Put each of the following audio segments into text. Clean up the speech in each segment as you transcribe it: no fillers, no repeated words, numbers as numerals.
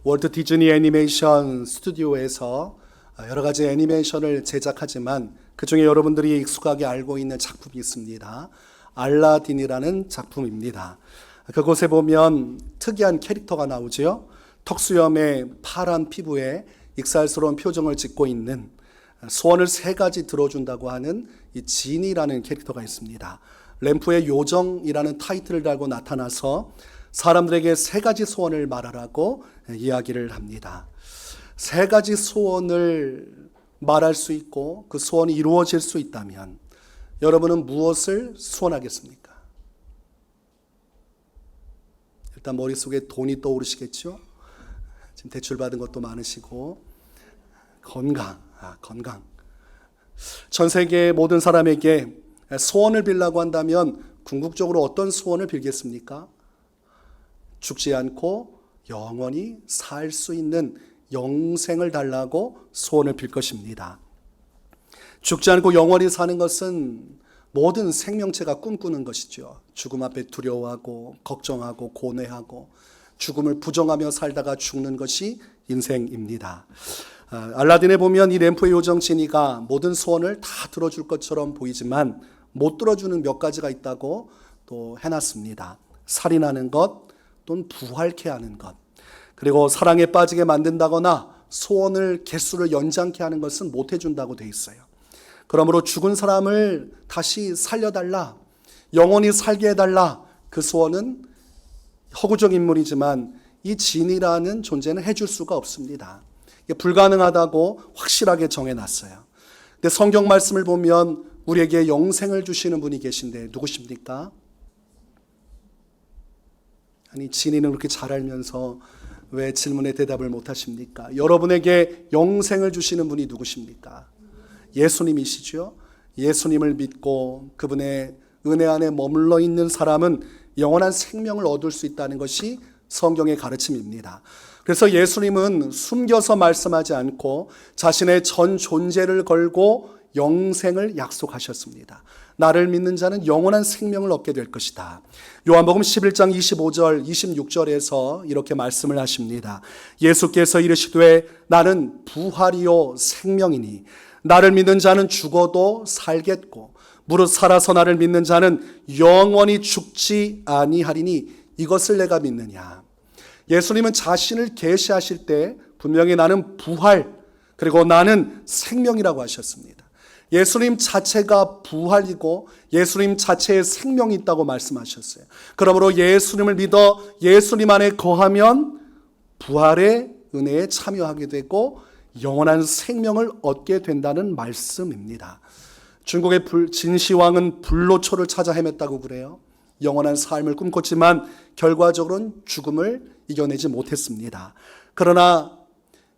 월트 디즈니 애니메이션 스튜디오에서 여러 가지 애니메이션을 제작하지만 그 중에 여러분들이 익숙하게 알고 있는 작품이 있습니다. 알라딘이라는 작품입니다. 그곳에 보면 특이한 캐릭터가 나오죠. 턱수염에 파란 피부에 익살스러운 표정을 짓고 있는, 소원을 3가지 들어준다고 하는 이 지니라는 캐릭터가 있습니다. 램프의 요정이라는 타이틀을 달고 나타나서 사람들에게 3가지 소원을 말하라고 이야기를 합니다. 3가지 소원을 말할 수 있고 그 소원이 이루어질 수 있다면 여러분은 무엇을 소원하겠습니까? 일단 머릿속에 돈이 떠오르시겠죠? 지금 대출받은 것도 많으시고 건강. 전 세계 모든 사람에게 소원을 빌라고 한다면 궁극적으로 어떤 소원을 빌겠습니까? 죽지 않고 영원히 살 수 있는 영생을 달라고 소원을 빌 것입니다. 죽지 않고 영원히 사는 것은 모든 생명체가 꿈꾸는 것이죠. 죽음 앞에 두려워하고 걱정하고 고뇌하고 죽음을 부정하며 살다가 죽는 것이 인생입니다. 알라딘에 보면 이 램프의 요정 지니가 모든 소원을 다 들어줄 것처럼 보이지만 못 들어주는 몇 가지가 있다고 또 해놨습니다. 살인하는 것, 또는 부활케 하는 것, 그리고 사랑에 빠지게 만든다거나 소원을 개수를 연장케 하는 것은 못 해준다고 돼 있어요. 그러므로 죽은 사람을 다시 살려달라, 영원히 살게 해달라, 그 소원은 허구적 인물이지만 이 진이라는 존재는 해줄 수가 없습니다. 이게 불가능하다고 확실하게 정해놨어요. 근데 성경 말씀을 보면 우리에게 영생을 주시는 분이 계신데 누구십니까? 아니, 진이는 그렇게 잘 알면서 왜 질문에 대답을 못하십니까? 여러분에게 영생을 주시는 분이 누구십니까? 예수님이시죠. 예수님을 믿고 그분의 은혜 안에 머물러 있는 사람은 영원한 생명을 얻을 수 있다는 것이 성경의 가르침입니다. 그래서 예수님은 숨겨서 말씀하지 않고 자신의 전 존재를 걸고 영생을 약속하셨습니다. 나를 믿는 자는 영원한 생명을 얻게 될 것이다. 요한복음 11장 25절 26절에서 이렇게 말씀을 하십니다. 예수께서 이르시되 나는 부활이요 생명이니 나를 믿는 자는 죽어도 살겠고 무릇 살아서 나를 믿는 자는 영원히 죽지 아니하리니 이것을 내가 믿느냐. 예수님은 자신을 계시하실 때 분명히 나는 부활 그리고 나는 생명이라고 하셨습니다. 예수님 자체가 부활이고 예수님 자체에 생명이 있다고 말씀하셨어요. 그러므로 예수님을 믿어 예수님 안에 거하면 부활의 은혜에 참여하게 되고 영원한 생명을 얻게 된다는 말씀입니다. 중국의 진시황은 불로초를 찾아 헤맸다고 그래요. 영원한 삶을 꿈꿨지만 결과적으로는 죽음을 이겨내지 못했습니다. 그러나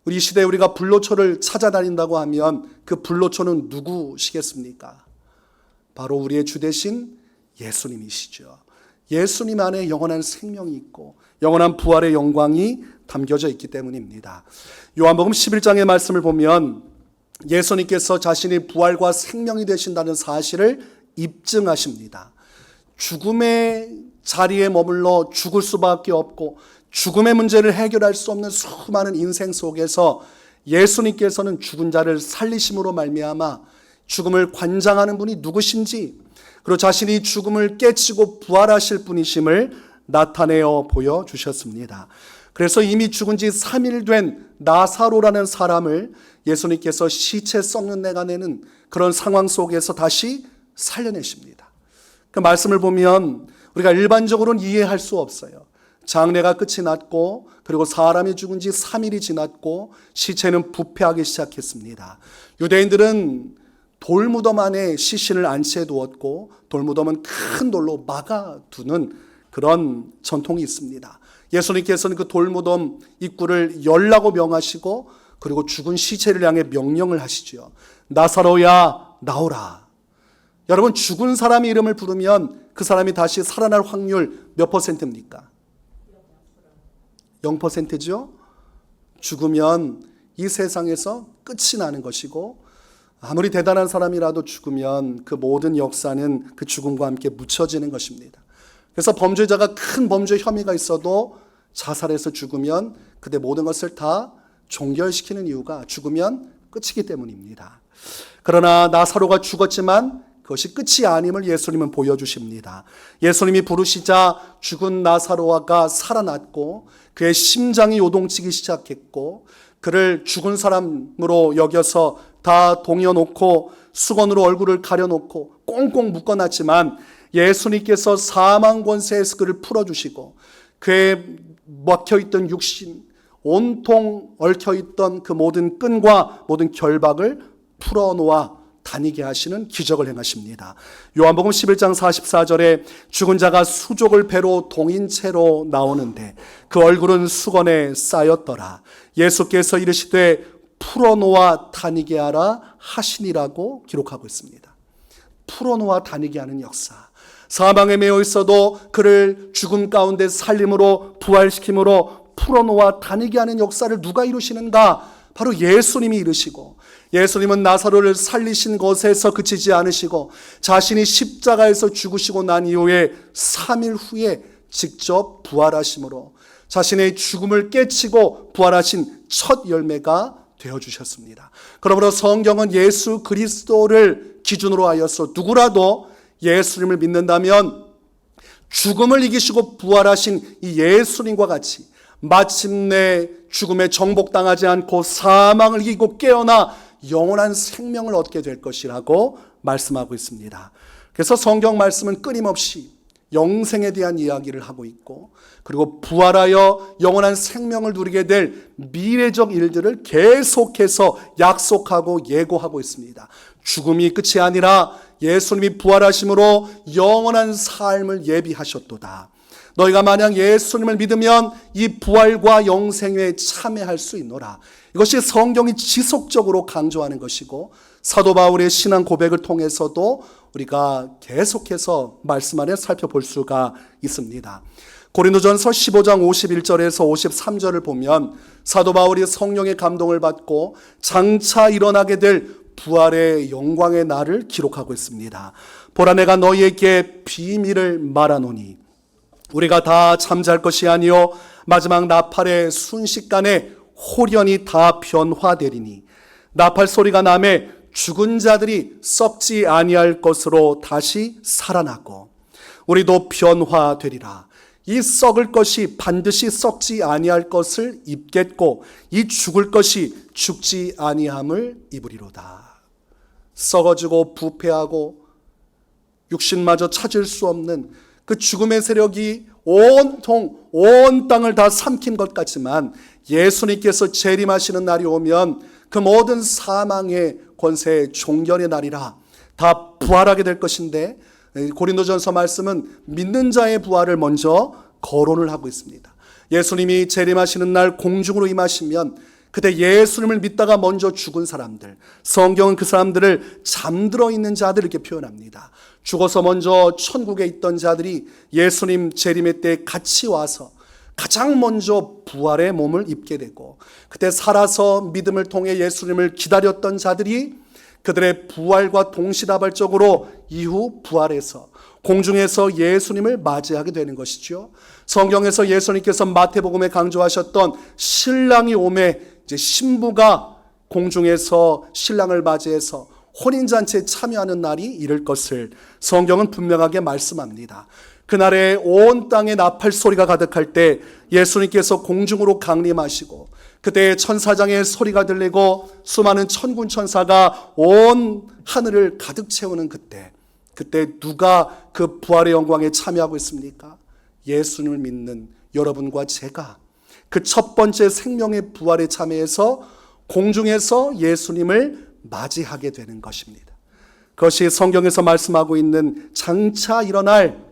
우리 시대에 우리가 불로초를 찾아다닌다고 하면 그 불로초는 누구시겠습니까? 바로 우리의 주 되신 예수님이시죠. 예수님 안에 영원한 생명이 있고 영원한 부활의 영광이 담겨져 있기 때문입니다. 요한복음 11장의 말씀을 보면 예수님께서 자신이 부활과 생명이 되신다는 사실을 입증하십니다. 죽음의 자리에 머물러 죽을 수밖에 없고 죽음의 문제를 해결할 수 없는 수많은 인생 속에서 예수님께서는 죽은 자를 살리심으로 말미암아 죽음을 관장하는 분이 누구신지, 그리고 자신이 죽음을 깨치고 부활하실 분이심을 나타내어 보여주셨습니다. 그래서 이미 죽은 지 3일 된 나사로라는 사람을 예수님께서 시체 썩는 내가 내는 그런 상황 속에서 다시 살려내십니다. 그 말씀을 보면 우리가 일반적으로는 이해할 수 없어요. 장례가 끝이 났고 그리고 사람이 죽은 지 3일이 지났고 시체는 부패하기 시작했습니다. 유대인들은 돌무덤 안에 시신을 안치해 두었고 돌무덤은 큰 돌로 막아두는 그런 전통이 있습니다. 예수님께서는 그 돌무덤 입구를 열라고 명하시고 그리고 죽은 시체를 향해 명령을 하시죠. 나사로야 나오라. 여러분, 죽은 사람의 이름을 부르면 그 사람이 다시 살아날 확률 몇 %입니까? 0%죠. 죽으면 이 세상에서 끝이 나는 것이고 아무리 대단한 사람이라도 죽으면 그 모든 역사는 그 죽음과 함께 묻혀지는 것입니다. 그래서 범죄자가 큰 범죄 혐의가 있어도 자살해서 죽으면 그때 모든 것을 다 종결시키는 이유가 죽으면 끝이기 때문입니다. 그러나 나사로가 죽었지만 그것이 끝이 아님을 예수님은 보여주십니다. 예수님이 부르시자 죽은 나사로가 살아났고 그의 심장이 요동치기 시작했고 그를 죽은 사람으로 여겨서 다 동여놓고 수건으로 얼굴을 가려놓고 꽁꽁 묶어놨지만 예수님께서 사망 권세에서 그를 풀어주시고 그의 막혀있던 육신, 온통 얽혀있던 그 모든 끈과 모든 결박을 풀어놓아 다니게 하시는 기적을 행하십니다. 요한복음 11장 44절에 죽은 자가 수족을 배로 동인 채로 나오는데 그 얼굴은 수건에 쌓였더라. 예수께서 이르시되 풀어놓아 다니게 하라 하시니라고 기록하고 있습니다. 풀어놓아 다니게 하는 역사. 사망에 매여 있어도 그를 죽음 가운데 살림으로 부활시킴으로 풀어놓아 다니게 하는 역사를 누가 이루시는가? 바로 예수님이 이루시고, 예수님은 나사로를 살리신 것에서 그치지 않으시고 자신이 십자가에서 죽으시고 난 이후에 3일 후에 직접 부활하심으로 자신의 죽음을 깨치고 부활하신 첫 열매가 되어주셨습니다. 그러므로 성경은 예수 그리스도를 기준으로 하여서 누구라도 예수님을 믿는다면 죽음을 이기시고 부활하신 이 예수님과 같이 마침내 죽음에 정복당하지 않고 사망을 이기고 깨어나 영원한 생명을 얻게 될 것이라고 말씀하고 있습니다. 그래서 성경 말씀은 끊임없이 영생에 대한 이야기를 하고 있고 그리고 부활하여 영원한 생명을 누리게 될 미래적 일들을 계속해서 약속하고 예고하고 있습니다. 죽음이 끝이 아니라 예수님이 부활하심으로 영원한 삶을 예비하셨도다. 너희가 만약 예수님을 믿으면 이 부활과 영생에 참여할 수 있노라. 이것이 성경이 지속적으로 강조하는 것이고 사도 바울의 신앙 고백을 통해서도 우리가 계속해서 말씀 안에 살펴볼 수가 있습니다. 고린도전서 15장 51절에서 53절을 보면 사도 바울이 성령의 감동을 받고 장차 일어나게 될 부활의 영광의 날을 기록하고 있습니다. 보라 내가 너희에게 비밀을 말하노니 우리가 다 잠잘 것이 아니요 마지막 나팔의 순식간에 홀연히 다 변화되리니 나팔 소리가 나매 죽은 자들이 썩지 아니할 것으로 다시 살아나고 우리도 변화되리라. 이 썩을 것이 반드시 썩지 아니할 것을 입겠고 이 죽을 것이 죽지 아니함을 입으리로다. 썩어지고 부패하고 육신마저 찾을 수 없는 그 죽음의 세력이 온통 온 땅을 다 삼킨 것 같지만 예수님께서 재림하시는 날이 오면 그 모든 사망의 권세의 종결의 날이라 다 부활하게 될 것인데 고린도전서 말씀은 믿는 자의 부활을 먼저 거론을 하고 있습니다. 예수님이 재림하시는 날 공중으로 임하시면 그때 예수님을 믿다가 먼저 죽은 사람들, 성경은 그 사람들을 잠들어 있는 자들 이렇게 표현합니다. 죽어서 먼저 천국에 있던 자들이 예수님 재림의 때 같이 와서 가장 먼저 부활의 몸을 입게 되고 그때 살아서 믿음을 통해 예수님을 기다렸던 자들이 그들의 부활과 동시다발적으로 이후 부활해서 공중에서 예수님을 맞이하게 되는 것이죠. 성경에서 예수님께서 마태복음에 강조하셨던 신랑이 오매 이제 신부가 공중에서 신랑을 맞이해서 혼인잔치에 참여하는 날이 이를 것을 성경은 분명하게 말씀합니다. 그날에 온 땅에 나팔 소리가 가득할 때 예수님께서 공중으로 강림하시고 그때 천사장의 소리가 들리고 수많은 천군 천사가 온 하늘을 가득 채우는 그때 누가 그 부활의 영광에 참여하고 있습니까? 예수님을 믿는 여러분과 제가 그 첫 번째 생명의 부활에 참여해서 공중에서 예수님을 맞이하게 되는 것입니다. 그것이 성경에서 말씀하고 있는 장차 일어날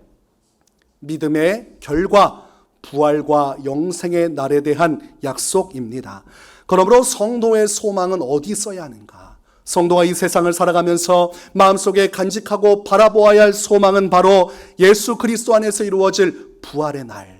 믿음의 결과, 부활과 영생의 날에 대한 약속입니다. 그러므로 성도의 소망은 어디 있어야 하는가? 성도가 이 세상을 살아가면서 마음속에 간직하고 바라보아야 할 소망은 바로 예수 그리스도 안에서 이루어질 부활의 날.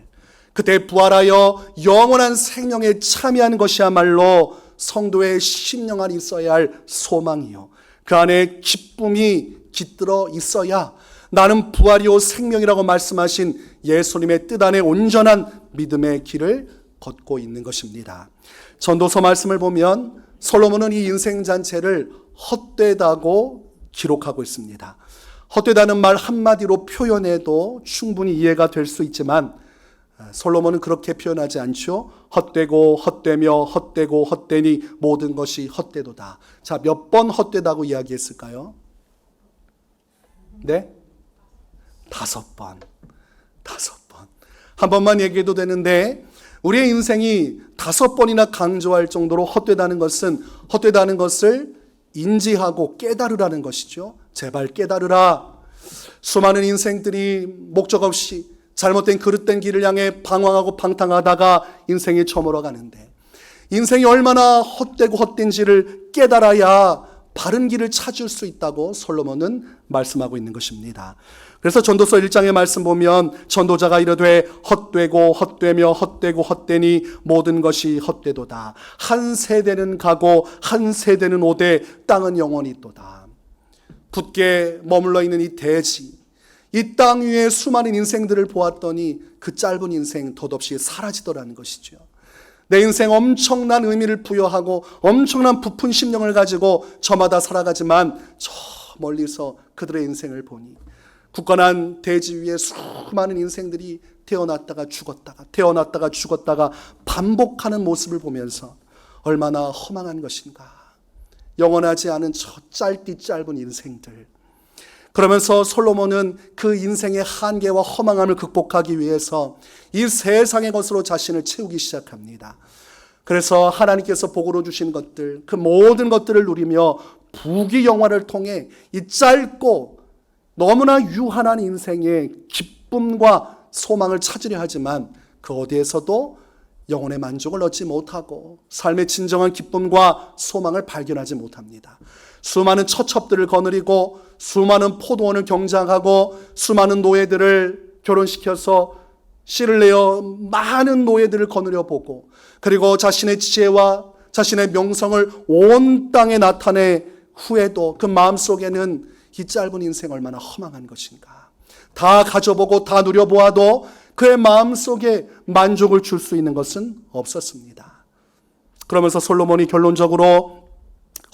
그때 부활하여 영원한 생명에 참여하는 것이야말로 성도의 심령 안에 있어야 할 소망이요. 그 안에 기쁨이 깃들어 있어야 나는 부활이요 생명이라고 말씀하신 예수님의 뜻 안에 온전한 믿음의 길을 걷고 있는 것입니다. 전도서 말씀을 보면 솔로몬은 이 인생 잔치를 헛되다고 기록하고 있습니다. 헛되다는 말 한마디로 표현해도 충분히 이해가 될 수 있지만 솔로몬은 그렇게 표현하지 않죠. 헛되고 헛되며 헛되고 헛되니 모든 것이 헛되도다. 자, 몇 번 헛되다고 이야기했을까요? 네? 5번. 5번. 한 번만 얘기해도 되는데 우리의 인생이 5번이나 강조할 정도로 헛되다는 것을 인지하고 깨달으라는 것이죠. 제발 깨달으라. 수많은 인생들이 목적 없이 잘못된 그릇된 길을 향해 방황하고 방탕하다가 인생이 저물어 가는데 인생이 얼마나 헛되고 헛된지를 깨달아야 바른 길을 찾을 수 있다고 솔로몬은 말씀하고 있는 것입니다. 그래서 전도서 1장의 말씀 보면 전도자가 이르되 헛되고 헛되며 헛되고 헛되니 모든 것이 헛되도다. 한 세대는 가고 한 세대는 오되 땅은 영원히 있도다. 굳게 머물러 있는 이 대지, 이 땅 위에 수많은 인생들을 보았더니 그 짧은 인생 덧없이 사라지더라는 것이죠. 내 인생 엄청난 의미를 부여하고 엄청난 부푼 심령을 가지고 저마다 살아가지만 저 멀리서 그들의 인생을 보니 굳건한 대지 위에 수많은 인생들이 태어났다가 죽었다가 반복하는 모습을 보면서 얼마나 허망한 것인가. 영원하지 않은 저 짧은 인생들. 그러면서 솔로몬은 그 인생의 한계와 허망함을 극복하기 위해서 이 세상의 것으로 자신을 채우기 시작합니다. 그래서 하나님께서 복으로 주신 것들, 그 모든 것들을 누리며 부귀 영화를 통해 이 짧고 너무나 유한한 인생의 기쁨과 소망을 찾으려 하지만 그 어디에서도 영혼의 만족을 얻지 못하고 삶의 진정한 기쁨과 소망을 발견하지 못합니다. 수많은 처첩들을 거느리고 수많은 포도원을 경작하고 수많은 노예들을 결혼시켜서 씨를 내어 많은 노예들을 거느려 보고 그리고 자신의 지혜와 자신의 명성을 온 땅에 나타내 후에도 그 마음속에는 이 짧은 인생 얼마나 허망한 것인가. 다 가져보고 다 누려보아도 그의 마음속에 만족을 줄 수 있는 것은 없었습니다. 그러면서 솔로몬이 결론적으로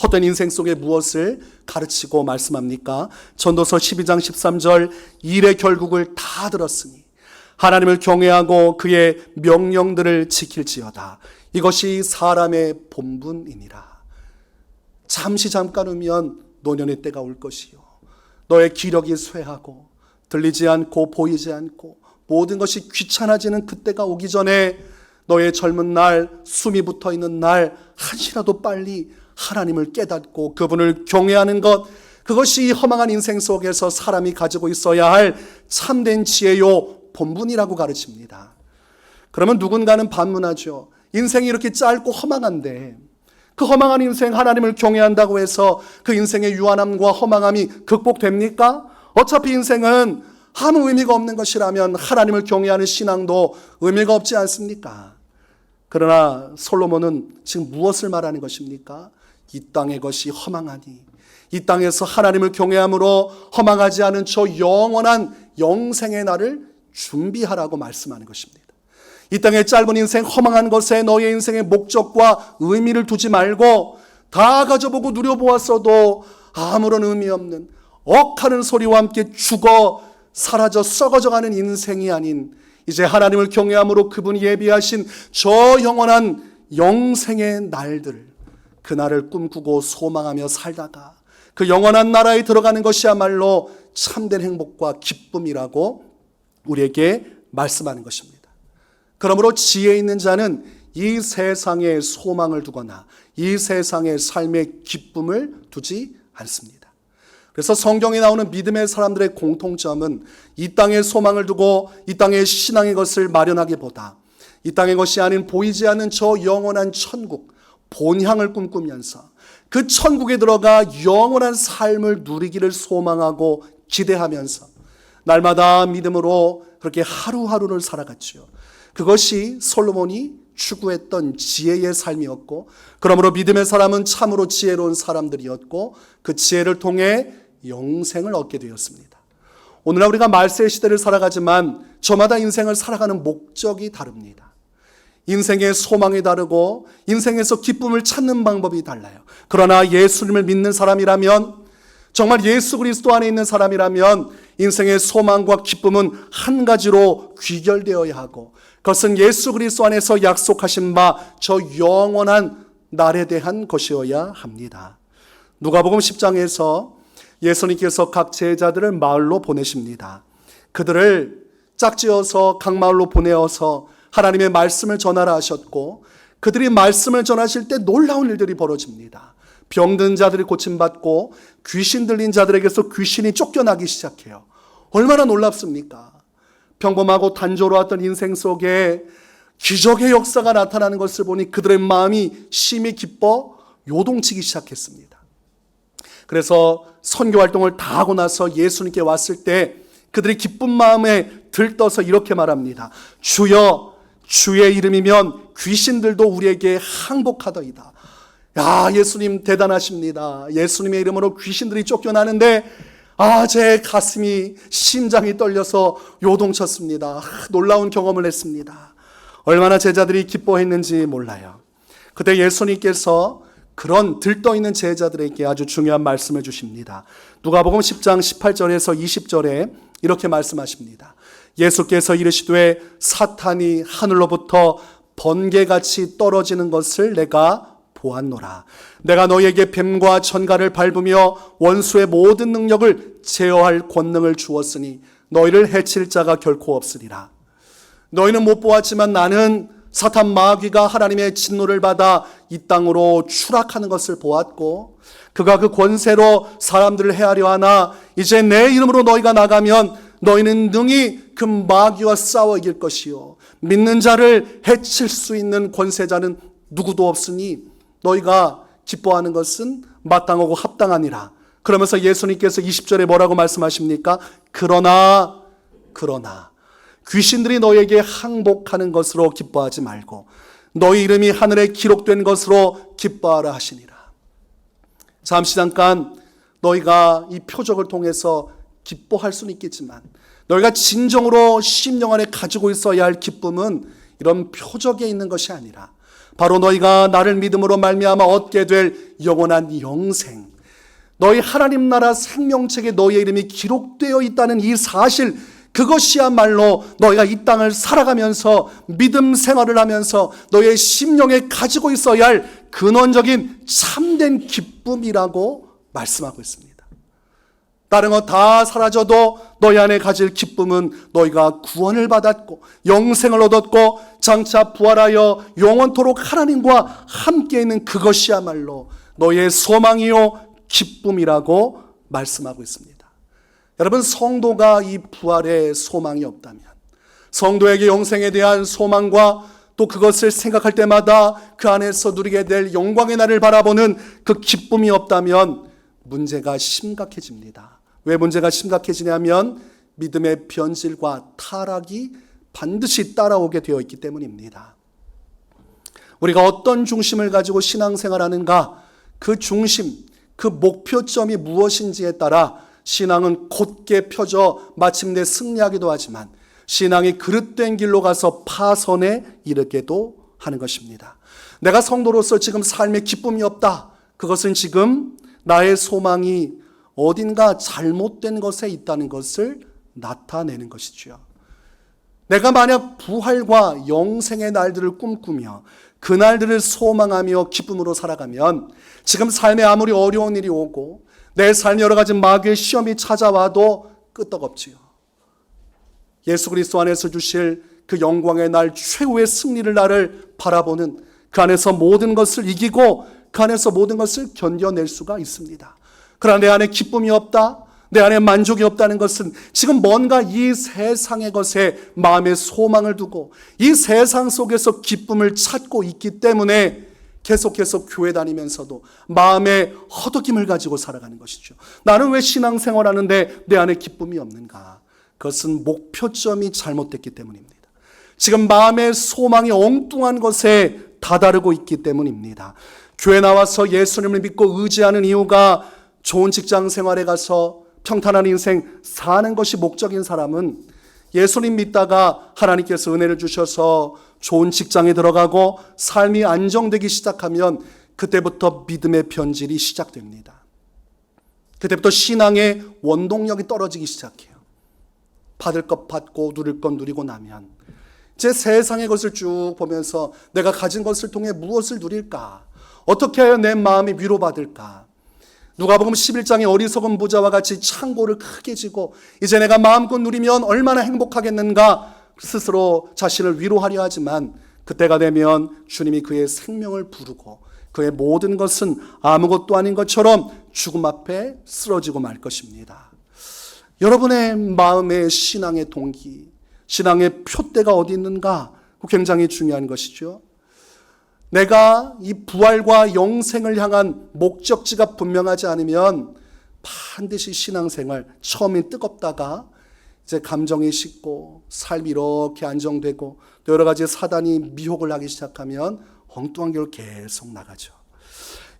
헛된 인생 속에 무엇을 가르치고 말씀합니까? 전도서 12장 13절 일의 결국을 다 들었으니 하나님을 경외하고 그의 명령들을 지킬지어다. 이것이 사람의 본분이니라. 잠깐 후면 노년의 때가 올 것이요. 너의 기력이 쇠하고 들리지 않고 보이지 않고 모든 것이 귀찮아지는 그때가 오기 전에 너의 젊은 날, 숨이 붙어있는 날 한시라도 빨리 하나님을 깨닫고 그분을 경외하는 것, 그것이 허망한 인생 속에서 사람이 가지고 있어야 할 참된 지혜요 본분이라고 가르칩니다. 그러면 누군가는 반문하죠. 인생이 이렇게 짧고 허망한데 그 허망한 인생 하나님을 경외한다고 해서 그 인생의 유한함과 허망함이 극복됩니까? 어차피 인생은 아무 의미가 없는 것이라면 하나님을 경외하는 신앙도 의미가 없지 않습니까? 그러나 솔로몬은 지금 무엇을 말하는 것입니까? 이 땅의 것이 허망하니 이 땅에서 하나님을 경외함으로 허망하지 않은 저 영원한 영생의 날을 준비하라고 말씀하는 것입니다. 이 땅의 짧은 인생 허망한 것에 너의 인생의 목적과 의미를 두지 말고 다 가져보고 누려보았어도 아무런 의미 없는 억하는 소리와 함께 죽어 사라져 썩어져가는 인생이 아닌 이제 하나님을 경외함으로 그분이 예비하신 저 영원한 영생의 날들, 그 날을 꿈꾸고 소망하며 살다가 그 영원한 나라에 들어가는 것이야말로 참된 행복과 기쁨이라고 우리에게 말씀하는 것입니다. 그러므로 지혜 있는 자는 이 세상에 소망을 두거나 이 세상에 삶의 기쁨을 두지 않습니다. 그래서 성경에 나오는 믿음의 사람들의 공통점은 이 땅에 소망을 두고 이 땅의 신앙의 것을 마련하기보다 이 땅의 것이 아닌 보이지 않는 저 영원한 천국, 본향을 꿈꾸면서 그 천국에 들어가 영원한 삶을 누리기를 소망하고 기대하면서 날마다 믿음으로 그렇게 하루하루를 살아갔죠. 그것이 솔로몬이 추구했던 지혜의 삶이었고, 그러므로 믿음의 사람은 참으로 지혜로운 사람들이었고 그 지혜를 통해 영생을 얻게 되었습니다. 오늘날 우리가 말세의 시대를 살아가지만 저마다 인생을 살아가는 목적이 다릅니다. 인생의 소망이 다르고 인생에서 기쁨을 찾는 방법이 달라요. 그러나 예수님을 믿는 사람이라면, 정말 예수 그리스도 안에 있는 사람이라면 인생의 소망과 기쁨은 한 가지로 귀결되어야 하고, 그것은 예수 그리스도 안에서 약속하신 바 저 영원한 날에 대한 것이어야 합니다. 누가복음 10장에서 예수님께서 각 제자들을 마을로 보내십니다. 그들을 짝지어서 각 마을로 보내어서 하나님의 말씀을 전하라 하셨고, 그들이 말씀을 전하실 때 놀라운 일들이 벌어집니다. 병든 자들이 고침받고 귀신 들린 자들에게서 귀신이 쫓겨나기 시작해요. 얼마나 놀랍습니까? 평범하고 단조로웠던 인생 속에 기적의 역사가 나타나는 것을 보니 그들의 마음이 심히 기뻐 요동치기 시작했습니다. 그래서 선교 활동을 다 하고 나서 예수님께 왔을 때 그들이 기쁜 마음에 들떠서 이렇게 말합니다. 주여, 주의 이름이면 귀신들도 우리에게 항복하더이다. 야, 예수님 대단하십니다. 예수님의 이름으로 귀신들이 쫓겨나는데 제 가슴이, 심장이 떨려서 요동쳤습니다. 놀라운 경험을 했습니다. 얼마나 제자들이 기뻐했는지 몰라요. 그때 예수님께서 그런 들떠있는 제자들에게 아주 중요한 말씀을 주십니다. 누가복음 10장 18절에서 20절에 이렇게 말씀하십니다. 예수께서 이르시되 사탄이 하늘로부터 번개같이 떨어지는 것을 내가 보았노라. 내가 너희에게 뱀과 전갈을 밟으며 원수의 모든 능력을 제어할 권능을 주었으니 너희를 해칠 자가 결코 없으리라. 너희는 못 보았지만 나는 사탄 마귀가 하나님의 진노를 받아 이 땅으로 추락하는 것을 보았고, 그가 그 권세로 사람들을 해하려 하나 이제 내 이름으로 너희가 나가면 너희는 능히 그 마귀와 싸워 이길 것이요 믿는 자를 해칠 수 있는 권세자는 누구도 없으니 너희가 기뻐하는 것은 마땅하고 합당하니라. 그러면서 예수님께서 20절에 뭐라고 말씀하십니까? 그러나 귀신들이 너희에게 항복하는 것으로 기뻐하지 말고 너희 이름이 하늘에 기록된 것으로 기뻐하라 하시니라. 잠깐 너희가 이 표적을 통해서 기뻐할 수는 있겠지만 너희가 진정으로 심령 안에 가지고 있어야 할 기쁨은 이런 표적에 있는 것이 아니라 바로 너희가 나를 믿음으로 말미암아 얻게 될 영원한 영생, 너희 하나님 나라 생명책에 너희의 이름이 기록되어 있다는 이 사실, 그것이야말로 너희가 이 땅을 살아가면서 믿음 생활을 하면서 너희의 심령에 가지고 있어야 할 근원적인 참된 기쁨이라고 말씀하고 있습니다. 다른 거 다 사라져도 너희 안에 가질 기쁨은 너희가 구원을 받았고 영생을 얻었고 장차 부활하여 영원토록 하나님과 함께 있는 그것이야말로 너희의 소망이요 기쁨이라고 말씀하고 있습니다. 여러분, 성도가 이 부활의 소망이 없다면, 성도에게 영생에 대한 소망과 또 그것을 생각할 때마다 그 안에서 누리게 될 영광의 날을 바라보는 그 기쁨이 없다면 문제가 심각해집니다. 왜 문제가 심각해지냐면 믿음의 변질과 타락이 반드시 따라오게 되어 있기 때문입니다. 우리가 어떤 중심을 가지고 신앙생활하는가, 그 중심, 그 목표점이 무엇인지에 따라 신앙은 곧게 펴져 마침내 승리하기도 하지만 신앙이 그릇된 길로 가서 파선에 이르게도 하는 것입니다. 내가 성도로서 지금 삶에 기쁨이 없다. 그것은 지금 나의 소망이 어딘가 잘못된 것에 있다는 것을 나타내는 것이죠. 내가 만약 부활과 영생의 날들을 꿈꾸며 그 날들을 소망하며 기쁨으로 살아가면 지금 삶에 아무리 어려운 일이 오고 내 삶에 여러 가지 마귀의 시험이 찾아와도 끄떡없지요. 예수 그리스도 안에서 주실 그 영광의 날, 최후의 승리를 나를 바라보는 그 안에서 모든 것을 이기고 그 안에서 모든 것을 견뎌낼 수가 있습니다. 그러나 내 안에 기쁨이 없다, 내 안에 만족이 없다는 것은 지금 뭔가 이 세상의 것에 마음의 소망을 두고 이 세상 속에서 기쁨을 찾고 있기 때문에 계속해서 교회 다니면서도 마음의 허덕임을 가지고 살아가는 것이죠. 나는 왜 신앙생활하는데 내 안에 기쁨이 없는가? 그것은 목표점이 잘못됐기 때문입니다. 지금 마음의 소망이 엉뚱한 것에 다다르고 있기 때문입니다. 교회 나와서 예수님을 믿고 의지하는 이유가 좋은 직장 생활에 가서 평탄한 인생 사는 것이 목적인 사람은 예수님 믿다가 하나님께서 은혜를 주셔서 좋은 직장에 들어가고 삶이 안정되기 시작하면 그때부터 믿음의 변질이 시작됩니다. 그때부터 신앙의 원동력이 떨어지기 시작해요. 받을 것 받고 누릴 것 누리고 나면 제 세상의 것을 쭉 보면서 내가 가진 것을 통해 무엇을 누릴까? 어떻게 하여 내 마음이 위로받을까? 누가복음 11장의 어리석은 부자와 같이 창고를 크게 지고 이제 내가 마음껏 누리면 얼마나 행복하겠는가 스스로 자신을 위로하려 하지만 그때가 되면 주님이 그의 생명을 부르고 그의 모든 것은 아무것도 아닌 것처럼 죽음 앞에 쓰러지고 말 것입니다. 여러분의 마음의 신앙의 동기, 신앙의 표대가 어디 있는가? 굉장히 중요한 것이죠. 내가 이 부활과 영생을 향한 목적지가 분명하지 않으면 반드시 신앙생활 처음엔 뜨겁다가 이제 감정이 식고 삶이 이렇게 안정되고 또 여러 가지 사단이 미혹을 하기 시작하면 엉뚱한 길로 계속 나가죠.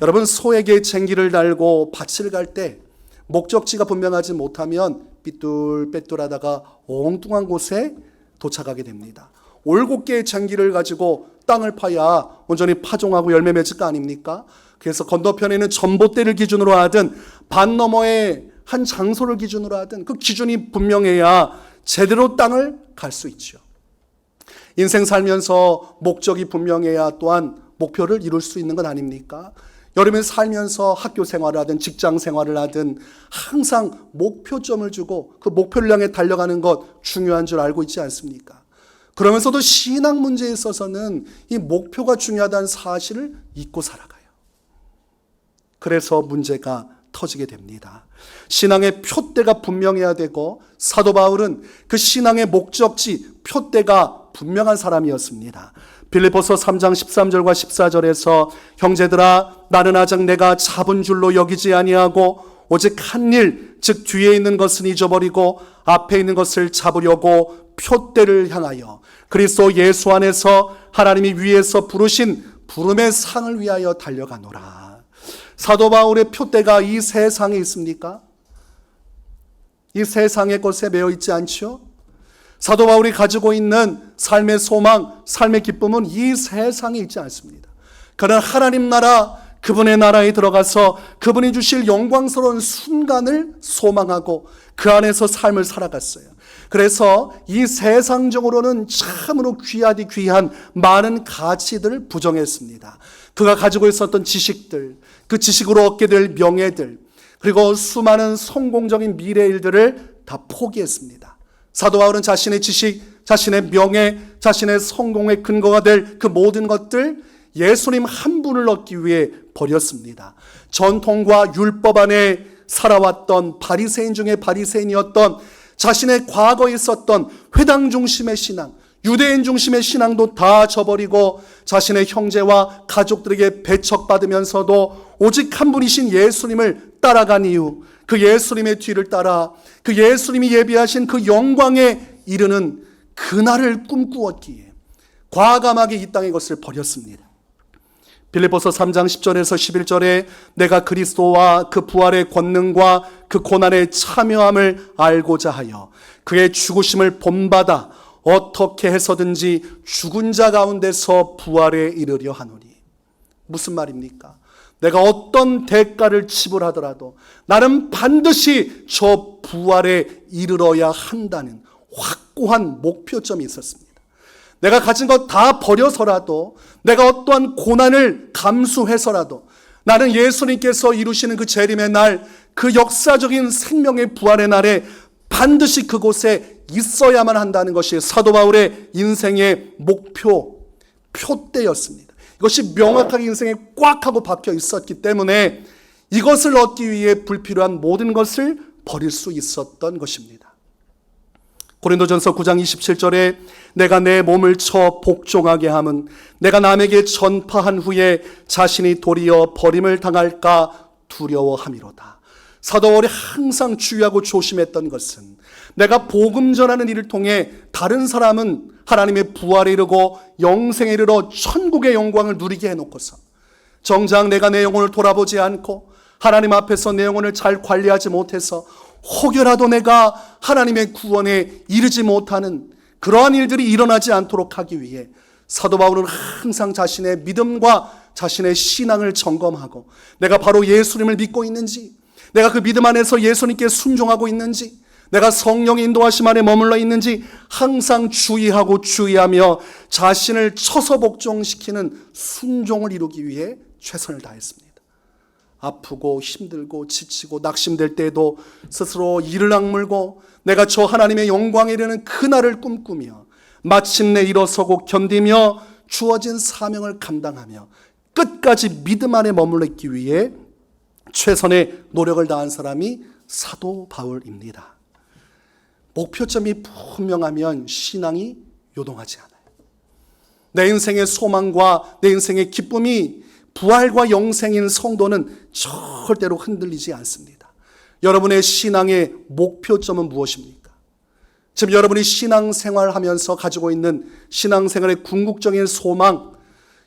여러분, 소에게 쟁기를 달고 밭을 갈 때 목적지가 분명하지 못하면 삐뚤빼뚤하다가 엉뚱한 곳에 도착하게 됩니다. 올곧게 쟁기를 가지고 땅을 파야 온전히 파종하고 열매 맺을 거 아닙니까? 그래서 건너편에는 전봇대를 기준으로 하든 밭 너머에 한 장소를 기준으로 하든 그 기준이 분명해야 제대로 땅을 갈 수 있죠. 인생 살면서 목적이 분명해야 또한 목표를 이룰 수 있는 건 아닙니까? 여러분 살면서 학교 생활을 하든 직장 생활을 하든 항상 목표점을 주고 그 목표를 향해 달려가는 것 중요한 줄 알고 있지 않습니까? 그러면서도 신앙 문제에 있어서는 이 목표가 중요하다는 사실을 잊고 살아가요. 그래서 문제가 터지게 됩니다. 신앙의 표대가 분명해야 되고 사도 바울은 그 신앙의 목적지, 표대가 분명한 사람이었습니다. 빌립보서 3장 13절과 14절에서 형제들아 나는 아직 내가 잡은 줄로 여기지 아니하고 오직 한 일, 즉 뒤에 있는 것은 잊어버리고 앞에 있는 것을 잡으려고 표대를 향하여 그리스도 예수 안에서 하나님이 위에서 부르신 부름의 상을 위하여 달려가노라. 사도 바울의 표대가 이 세상에 있습니까? 이 세상의 것에 매여 있지 않죠? 사도 바울이 가지고 있는 삶의 소망, 삶의 기쁨은 이 세상에 있지 않습니다. 그는 하나님 나라, 그분의 나라에 들어가서 그분이 주실 영광스러운 순간을 소망하고 그 안에서 삶을 살아갔어요. 그래서 이 세상적으로는 참으로 귀하디 귀한 많은 가치들을 부정했습니다. 그가 가지고 있었던 지식들, 그 지식으로 얻게 될 명예들, 그리고 수많은 성공적인 미래 일들을 다 포기했습니다. 사도 바울은 자신의 지식, 자신의 명예, 자신의 성공의 근거가 될 그 모든 것들 예수님 한 분을 얻기 위해 버렸습니다. 전통과 율법 안에 살아왔던 바리새인 중에 바리새인이었던 자신의 과거에 있었던 회당 중심의 신앙, 유대인 중심의 신앙도 다 저버리고 자신의 형제와 가족들에게 배척받으면서도 오직 한 분이신 예수님을 따라간 이유, 그 예수님의 뒤를 따라 그 예수님이 예비하신 그 영광에 이르는 그날을 꿈꾸었기에 과감하게 이 땅의 것을 버렸습니다. 빌립보서 3장 10절에서 11절에 내가 그리스도와 그 부활의 권능과 그 고난의 참여함을 알고자 하여 그의 죽으심을 본받아 어떻게 해서든지 죽은 자 가운데서 부활에 이르려 하노니. 무슨 말입니까? 내가 어떤 대가를 지불하더라도 나는 반드시 저 부활에 이르러야 한다는 확고한 목표점이 있었습니다. 내가 가진 것 다 버려서라도 내가 어떠한 고난을 감수해서라도 나는 예수님께서 이루시는 그 재림의 날, 그 역사적인 생명의 부활의 날에 반드시 그곳에 있어야만 한다는 것이 사도 바울의 인생의 목표, 표대였습니다. 이것이 명확하게 인생에 꽉 하고 박혀 있었기 때문에 이것을 얻기 위해 불필요한 모든 것을 버릴 수 있었던 것입니다. 고린도전서 9장 27절에 내가 내 몸을 쳐 복종하게 함은 내가 남에게 전파한 후에 자신이 도리어 버림을 당할까 두려워함이로다. 사도 바울이 항상 주의하고 조심했던 것은 내가 복음 전하는 일을 통해 다른 사람은 하나님의 부활에 이르고 영생에 이르러 천국의 영광을 누리게 해놓고서 정작 내가 내 영혼을 돌아보지 않고 하나님 앞에서 내 영혼을 잘 관리하지 못해서 혹여라도 내가 하나님의 구원에 이르지 못하는 그러한 일들이 일어나지 않도록 하기 위해 사도 바울은 항상 자신의 믿음과 자신의 신앙을 점검하고 내가 바로 예수님을 믿고 있는지, 내가 그 믿음 안에서 예수님께 순종하고 있는지, 내가 성령의 인도하심 안에 머물러 있는지 항상 주의하며 자신을 처소복종시키는 순종을 이루기 위해 최선을 다했습니다. 아프고 힘들고 지치고 낙심될 때에도 스스로 이를 악물고 내가 저 하나님의 영광에 이르는 그날을 꿈꾸며 마침내 일어서고 견디며 주어진 사명을 감당하며 끝까지 믿음 안에 머물러 있기 위해 최선의 노력을 다한 사람이 사도 바울입니다. 목표점이 분명하면 신앙이 요동하지 않아요. 내 인생의 소망과 내 인생의 기쁨이 부활과 영생인 성도는 절대로 흔들리지 않습니다. 여러분의 신앙의 목표점은 무엇입니까? 지금 여러분이 신앙생활하면서 가지고 있는 신앙생활의 궁극적인 소망,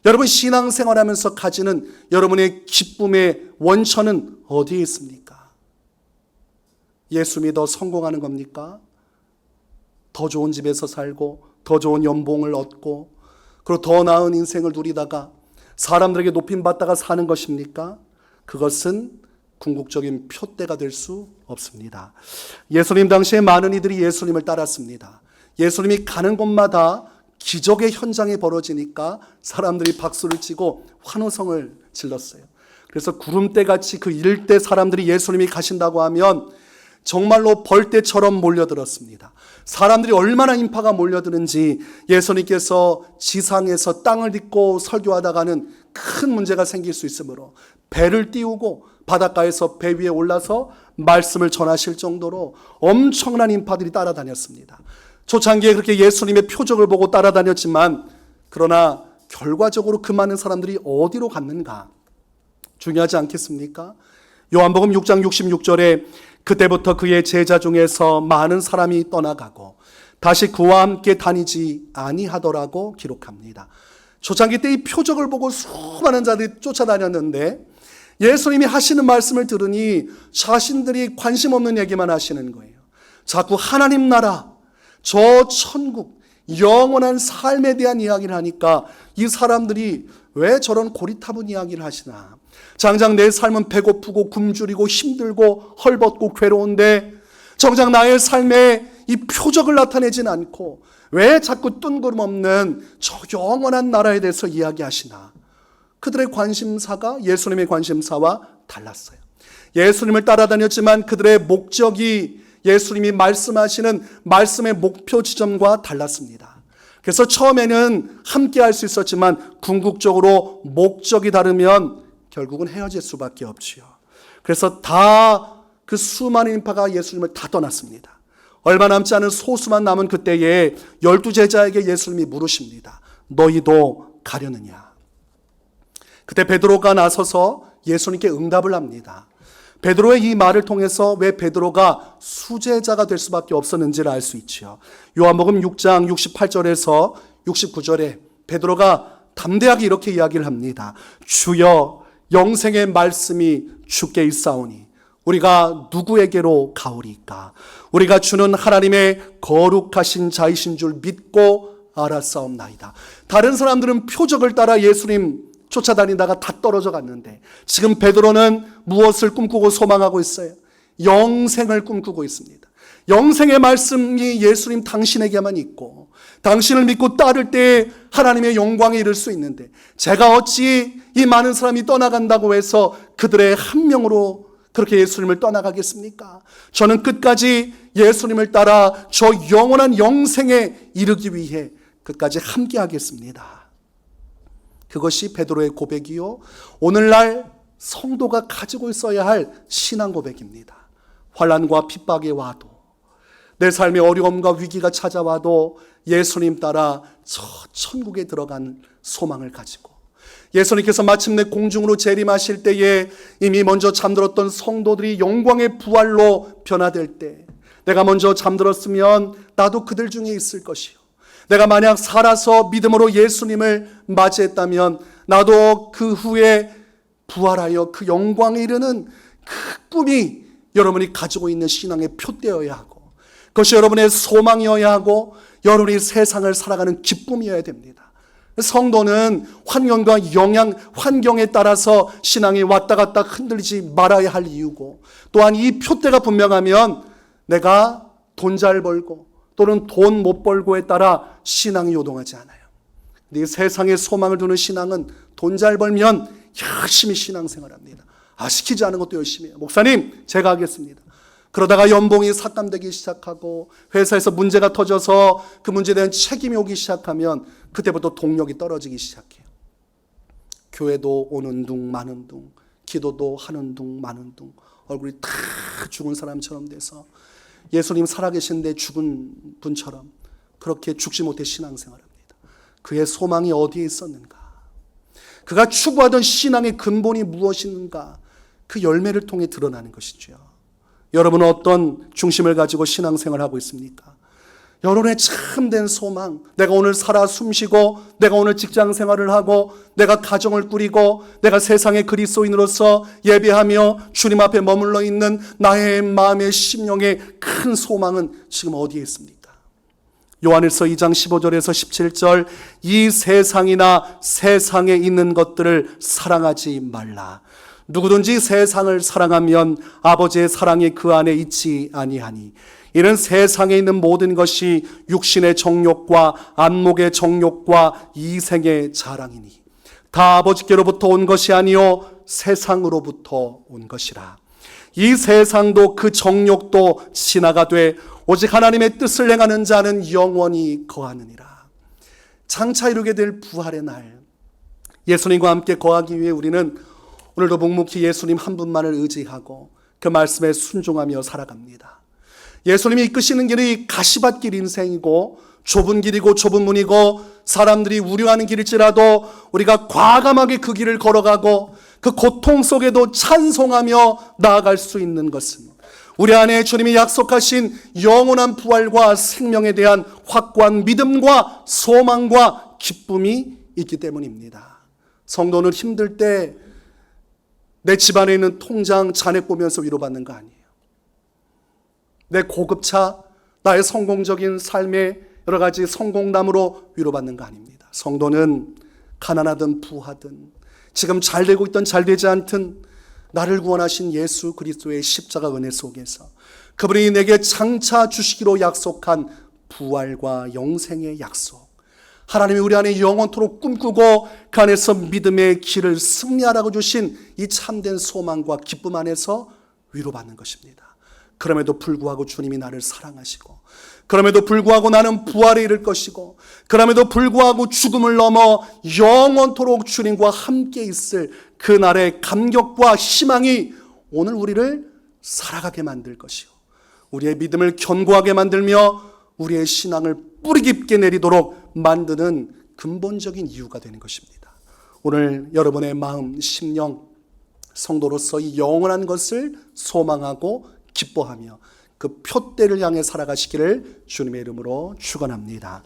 여러분 신앙생활하면서 가지는 여러분의 기쁨의 원천은 어디에 있습니까? 예수 믿어 성공하는 겁니까? 더 좋은 집에서 살고 더 좋은 연봉을 얻고 그리고 더 나은 인생을 누리다가 사람들에게 높임받다가 사는 것입니까? 그것은 궁극적인 표대가 될 수 없습니다. 예수님 당시에 많은 이들이 예수님을 따랐습니다. 예수님이 가는 곳마다 기적의 현장이 벌어지니까 사람들이 박수를 치고 환호성을 질렀어요. 그래서 구름대같이 그 일대 사람들이 예수님이 가신다고 하면 정말로 벌떼처럼 몰려들었습니다. 사람들이 얼마나 인파가 몰려드는지 예수님께서 지상에서 땅을 딛고 설교하다가는 큰 문제가 생길 수 있으므로 배를 띄우고 바닷가에서 배 위에 올라서 말씀을 전하실 정도로 엄청난 인파들이 따라다녔습니다. 초창기에 그렇게 예수님의 표적을 보고 따라다녔지만 그러나 결과적으로 그 많은 사람들이 어디로 갔는가 중요하지 않겠습니까? 요한복음 6장 66절에 그때부터 그의 제자 중에서 많은 사람이 떠나가고 다시 그와 함께 다니지 아니하더라고 기록합니다. 초창기 때 이 표적을 보고 수많은 자들이 쫓아다녔는데 예수님이 하시는 말씀을 들으니 자신들이 관심 없는 얘기만 하시는 거예요. 자꾸 하나님 나라, 저 천국, 영원한 삶에 대한 이야기를 하니까 이 사람들이 왜 저런 고리타분 이야기를 하시나. 장장 내 삶은 배고프고 굶주리고 힘들고 헐벗고 괴로운데 정작 나의 삶에 이 표적을 나타내진 않고 왜 자꾸 뜬금없는 저 영원한 나라에 대해서 이야기하시나. 그들의 관심사가 예수님의 관심사와 달랐어요. 예수님을 따라다녔지만 그들의 목적이 예수님이 말씀하시는 말씀의 목표 지점과 달랐습니다. 그래서 처음에는 함께 할 수 있었지만 궁극적으로 목적이 다르면 결국은 헤어질 수밖에 없지요. 그래서 다 그 수많은 인파가 예수님을 다 떠났습니다. 얼마 남지 않은 소수만 남은 그때에 12제자에게 예수님이 물으십니다. 너희도 가려느냐? 그때 베드로가 나서서 예수님께 응답을 합니다. 베드로의 이 말을 통해서 왜 베드로가 수제자가 될 수밖에 없었는지를 알 수 있죠. 요한복음 6장 68절에서 69절에 베드로가 담대하게 이렇게 이야기를 합니다. 주여, 영생의 말씀이 주께 있사오니 우리가 누구에게로 가오리까? 우리가 주는 하나님의 거룩하신 자이신 줄 믿고 알았사옵나이다. 다른 사람들은 표적을 따라 예수님 쫓아다니다가 다 떨어져 갔는데 지금 베드로는 무엇을 꿈꾸고 소망하고 있어요? 영생을 꿈꾸고 있습니다. 영생의 말씀이 예수님 당신에게만 있고 당신을 믿고 따를 때 하나님의 영광에 이를 수 있는데 제가 어찌 이 많은 사람이 떠나간다고 해서 그들의 한 명으로 그렇게 예수님을 떠나가겠습니까? 저는 끝까지 예수님을 따라 저 영원한 영생에 이르기 위해 끝까지 함께 하겠습니다. 그것이 베드로의 고백이요, 오늘날 성도가 가지고 있어야 할 신앙 고백입니다. 환난과 핍박이 와도 내 삶에 어려움과 위기가 찾아와도 예수님 따라 저 천국에 들어간 소망을 가지고 예수님께서 마침내 공중으로 재림하실 때에 이미 먼저 잠들었던 성도들이 영광의 부활로 변화될 때 내가 먼저 잠들었으면 나도 그들 중에 있을 것이요, 내가 만약 살아서 믿음으로 예수님을 맞이했다면 나도 그 후에 부활하여 그 영광에 이르는 그 꿈이 여러분이 가지고 있는 신앙의 표대여야 하고, 그것이 여러분의 소망이어야 하고, 여러분이 세상을 살아가는 기쁨이어야 됩니다. 성도는 환경에 따라서 신앙이 왔다 갔다 흔들리지 말아야 할 이유고, 또한 이 표대가 분명하면 내가 돈 잘 벌고 또는 돈 못 벌고에 따라 신앙이 요동하지 않아요. 근데 세상에 소망을 두는 신앙은 돈 잘 벌면 열심히 신앙생활합니다. 시키지 않은 것도 열심히 해요. 목사님, 제가 하겠습니다. 그러다가 연봉이 삭감되기 시작하고 회사에서 문제가 터져서 그 문제에 대한 책임이 오기 시작하면 그때부터 동력이 떨어지기 시작해요. 교회도 오는 둥 마는 둥, 기도도 하는 둥 마는 둥, 얼굴이 다 죽은 사람처럼 돼서 예수님 살아계신데 죽은 분처럼 그렇게 죽지 못해 신앙생활합니다. 그의 소망이 어디에 있었는가? 그가 추구하던 신앙의 근본이 무엇인가? 그 열매를 통해 드러나는 것이죠. 여러분은 어떤 중심을 가지고 신앙생활하고 있습니까? 여러분의 참된 소망, 내가 오늘 살아 숨쉬고, 내가 오늘 직장생활을 하고, 내가 가정을 꾸리고, 내가 세상의 그리스도인으로서 예배하며 주님 앞에 머물러 있는 나의 마음의 심령의 큰 소망은 지금 어디에 있습니까? 요한일서 2장 15절에서 17절, 이 세상이나 세상에 있는 것들을 사랑하지 말라. 누구든지 세상을 사랑하면 아버지의 사랑이 그 안에 있지 아니하니, 이는 세상에 있는 모든 것이 육신의 정욕과 안목의 정욕과 이생의 자랑이니 다 아버지께로부터 온 것이 아니요 세상으로부터 온 것이라. 이 세상도 그 정욕도 지나가 돼 오직 하나님의 뜻을 행하는 자는 영원히 거하느니라. 장차 이루게 될 부활의 날, 예수님과 함께 거하기 위해 우리는 오늘도 묵묵히 예수님 한 분만을 의지하고 그 말씀에 순종하며 살아갑니다. 예수님이 이끄시는 길이 가시밭길 인생이고 좁은 길이고 좁은 문이고 사람들이 우려하는 길일지라도 우리가 과감하게 그 길을 걸어가고 그 고통 속에도 찬송하며 나아갈 수 있는 것은 우리 안에 주님이 약속하신 영원한 부활과 생명에 대한 확고한 믿음과 소망과 기쁨이 있기 때문입니다. 성도는 힘들 때 내 집안에 있는 통장 잔액 보면서 위로받는 거 아니에요. 내 고급차, 나의 성공적인 삶의 여러 가지 성공담으로 위로받는 거 아닙니다. 성도는 가난하든 부하든 지금 잘 되고 있든 잘 되지 않든 나를 구원하신 예수 그리스도의 십자가 은혜 속에서 그분이 내게 장차 주시기로 약속한 부활과 영생의 약속, 하나님이 우리 안에 영원토록 꿈꾸고 그 안에서 믿음의 길을 승리하라고 주신 이 참된 소망과 기쁨 안에서 위로받는 것입니다. 그럼에도 불구하고 주님이 나를 사랑하시고, 그럼에도 불구하고 나는 부활에 이를 것이고, 그럼에도 불구하고 죽음을 넘어 영원토록 주님과 함께 있을 그날의 감격과 희망이 오늘 우리를 살아가게 만들 것이요, 우리의 믿음을 견고하게 만들며 우리의 신앙을 뿌리 깊게 내리도록 만드는 근본적인 이유가 되는 것입니다. 오늘 여러분의 마음, 심령, 성도로서 이 영원한 것을 소망하고 기뻐하며 그 표대를 향해 살아가시기를 주님의 이름으로 축원합니다.